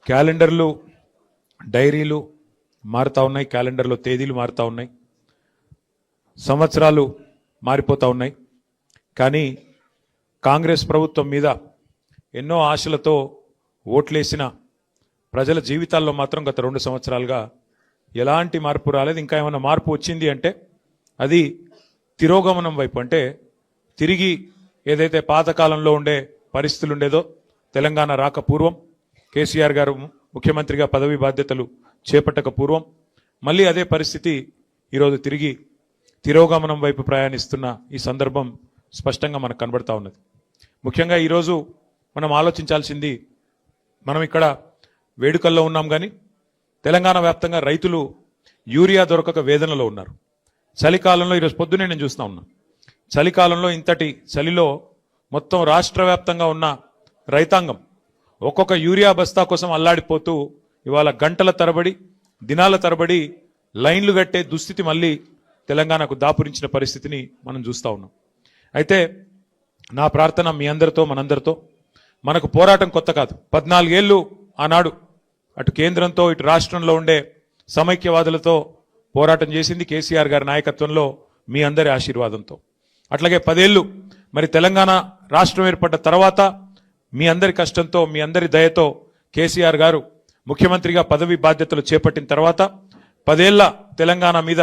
క్యాలెండర్లు డైరీలు మారుతా ఉన్నాయి, క్యాలెండర్లో తేదీలు మారుతా ఉన్నాయి, సంవత్సరాలు మారిపోతూ ఉన్నాయి. కానీ కాంగ్రెస్ ప్రభుత్వం మీద ఎన్నో ఆశలతో ఓట్లేసిన ప్రజల జీవితాల్లో మాత్రం గత 2 సంవత్సరాలుగా ఎలాంటి మార్పు రాలేదు. ఇంకా ఏమైనా మార్పు వచ్చింది అంటే అది తిరోగమనం వైపు, అంటే తిరిగి ఏదైతే పాతకాలంలో ఉండే పరిస్థితులు ఉండేదో, తెలంగాణ రాక పూర్వం కేసీఆర్ గారు ముఖ్యమంత్రిగా పదవి బాధ్యతలు చేపట్టక పూర్వం మళ్ళీ అదే పరిస్థితి ఈరోజు తిరిగి తిరోగమనం వైపు ప్రయాణిస్తున్న ఈ సందర్భం స్పష్టంగా మనకు కనబడతా ఉన్నది. ముఖ్యంగా ఈరోజు మనం ఆలోచించాల్సింది, మనం ఇక్కడ వేడుకల్లో ఉన్నాం కానీ తెలంగాణ వ్యాప్తంగా రైతులు యూరియా దొరకక వేదనలో ఉన్నారు. చలికాలంలో ఈరోజు పొద్దునే నేను చూస్తూ ఉన్నా, చలికాలంలో ఇంతటి చలిలో మొత్తం రాష్ట్ర వ్యాప్తంగా ఉన్న రైతాంగం ఒక్కొక్క యూరియా బస్తా కోసం అల్లాడిపోతూ ఇవాళ గంటల తరబడి దినాల తరబడి లైన్లు కట్టే దుస్థితి మళ్ళీ తెలంగాణకు దాపురించిన పరిస్థితిని మనం చూస్తూ ఉన్నాం. అయితే నా ప్రార్థన మీ అందరితో మనందరితో, మనకు పోరాటం కొత్త కాదు. 14 ఏళ్ళు ఆనాడు అటు కేంద్రంతో ఇటు రాష్ట్రంలో ఉండే సమైక్యవాదులతో పోరాటం చేసింది కేసీఆర్ గారి నాయకత్వంలో, మీ అందరి ఆశీర్వాదంతో. అట్లాగే 10 ఏళ్ళు మరి తెలంగాణ రాష్ట్రం ఏర్పడ్డ తర్వాత మీ అందరి కష్టంతో, మీ అందరి దయతో కేసీఆర్ గారు ముఖ్యమంత్రిగా పదవి బాధ్యతలు చేపట్టిన తర్వాత 10 ఏళ్ల తెలంగాణ మీద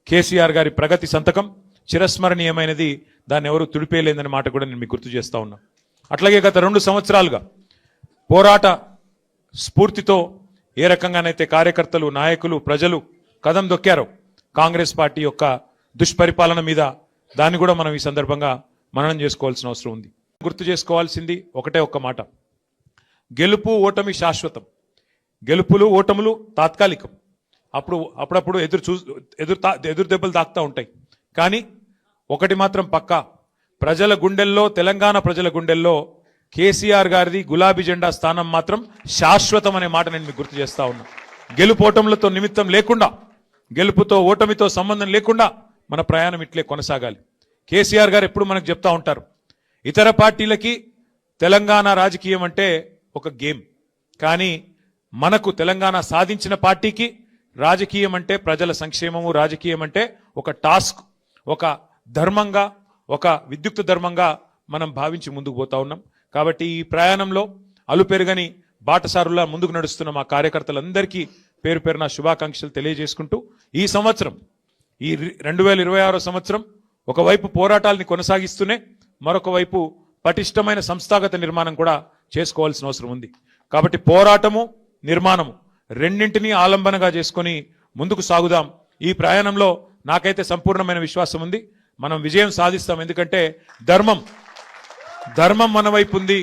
కేసీఆర్ గారి ప్రగతి సంతకం చిరస్మరణీయమైనది, దాన్ని ఎవరు తుడిపేయలేదనే మాట కూడా నేను మీకు గుర్తు చేస్తా ఉన్నా. అట్లాగే గత 2 సంవత్సరాలుగా పోరాట స్ఫూర్తితో ఏ రకంగానైతే కార్యకర్తలు, నాయకులు, ప్రజలు కదం దొక్కారో కాంగ్రెస్ పార్టీ యొక్క దుష్పరిపాలన మీద, దాన్ని కూడా మనం ఈ సందర్భంగా మననం చేసుకోవాల్సిన అవసరం ఉంది. గుర్తు చేసుకోవాల్సింది ఒకటే ఒక్క మాట, గెలుపు ఓటమి శాశ్వతం, గెలుపులు ఓటములు తాత్కాలికం. అప్పుడప్పుడు ఎదురు దెబ్బలు తాకుతూ ఉంటాయి. కానీ ఒకటి మాత్రం పక్కా, ప్రజల గుండెల్లో, తెలంగాణ ప్రజల గుండెల్లో కేసీఆర్ గారిది గులాబీ జెండా స్థానం మాత్రం శాశ్వతం అనే మాట నేను మీకు గుర్తు చేస్తా ఉన్నా. గెలుపు ఓటములతో నిమిత్తం లేకుండా, గెలుపుతో ఓటమితో సంబంధం లేకుండా మన ప్రయాణం ఇట్లే కొనసాగాలి. కేసీఆర్ గారు ఎప్పుడు మనకు చెప్తా ఉంటారు, ఇతర పార్టీలకి తెలంగాణ రాజకీయం అంటే ఒక గేమ్, కానీ మనకు తెలంగాణ సాధించిన పార్టీకి రాజకీయం అంటే ప్రజల సంక్షేమము, రాజకీయం అంటే ఒక టాస్క్, ఒక ధర్మంగా, ఒక విద్యుక్త ధర్మంగా మనం భావించి ముందుకు పోతా ఉన్నాం. కాబట్టి ఈ ప్రయాణంలో అలుపెరుగని బాటసారులా ముందుకు నడుస్తున్న మా కార్యకర్తలందరికీ పేరు పేరున శుభాకాంక్షలు తెలియజేసుకుంటూ, ఈ సంవత్సరం, ఈ 2026 సంవత్సరం ఒకవైపు పోరాటాలని కొనసాగిస్తూనే మరొక వైపు పటిష్టమైన సంస్థాగత నిర్మాణం కూడా చేసుకోవాల్సిన అవసరం ఉంది. కాబట్టి పోరాటము, నిర్మాణము రెండింటినీ ఆలంబనగా చేసుకొని ముందుకు సాగుదాం. ఈ ప్రయాణంలో నాకైతే సంపూర్ణమైన విశ్వాసం ఉంది, మనం విజయం సాధిస్తాం. ఎందుకంటే ధర్మం మన వైపు ఉంది,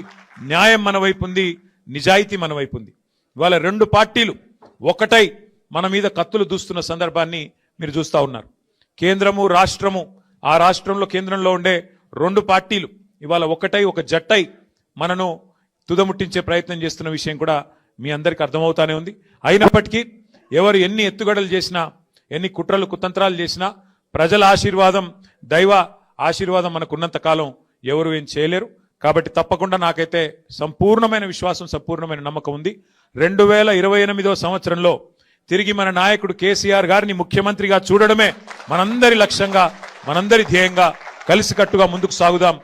న్యాయం మన వైపు ఉంది, నిజాయితీ మన వైపు ఉంది. ఇవాళ 2 పార్టీలు ఒకటై మన మీద కత్తులు దూస్తున్న సందర్భాన్ని మీరు చూస్తూ ఉన్నారు. కేంద్రము, రాష్ట్రము, ఆ రాష్ట్రంలో కేంద్రంలో ఉండే 2 పార్టీలు ఇవాళ ఒకటై, ఒక జట్టై మనను తుదముట్టించే ప్రయత్నం చేస్తున్న విషయం కూడా మీ అందరికీ అర్థమవుతానే ఉంది. అయినప్పటికీ ఎవరు ఎన్ని ఎత్తుగడలు చేసినా, ఎన్ని కుట్రలు కుతంత్రాలు చేసినా, ప్రజల ఆశీర్వాదం, దైవ ఆశీర్వాదం మనకున్నంత కాలం ఎవరు ఏం చేయలేరు. కాబట్టి తప్పకుండా నాకైతే సంపూర్ణమైన విశ్వాసం, సంపూర్ణమైన నమ్మకం ఉంది. 2028వ సంవత్సరంలో తిరిగి మన నాయకుడు కేసీఆర్ గారిని ముఖ్యమంత్రిగా చూడడమే మనందరి లక్ష్యంగా, మనందరి ధ్యేయంగా కలిసికట్టుగా ముందుకు సాగుదాం.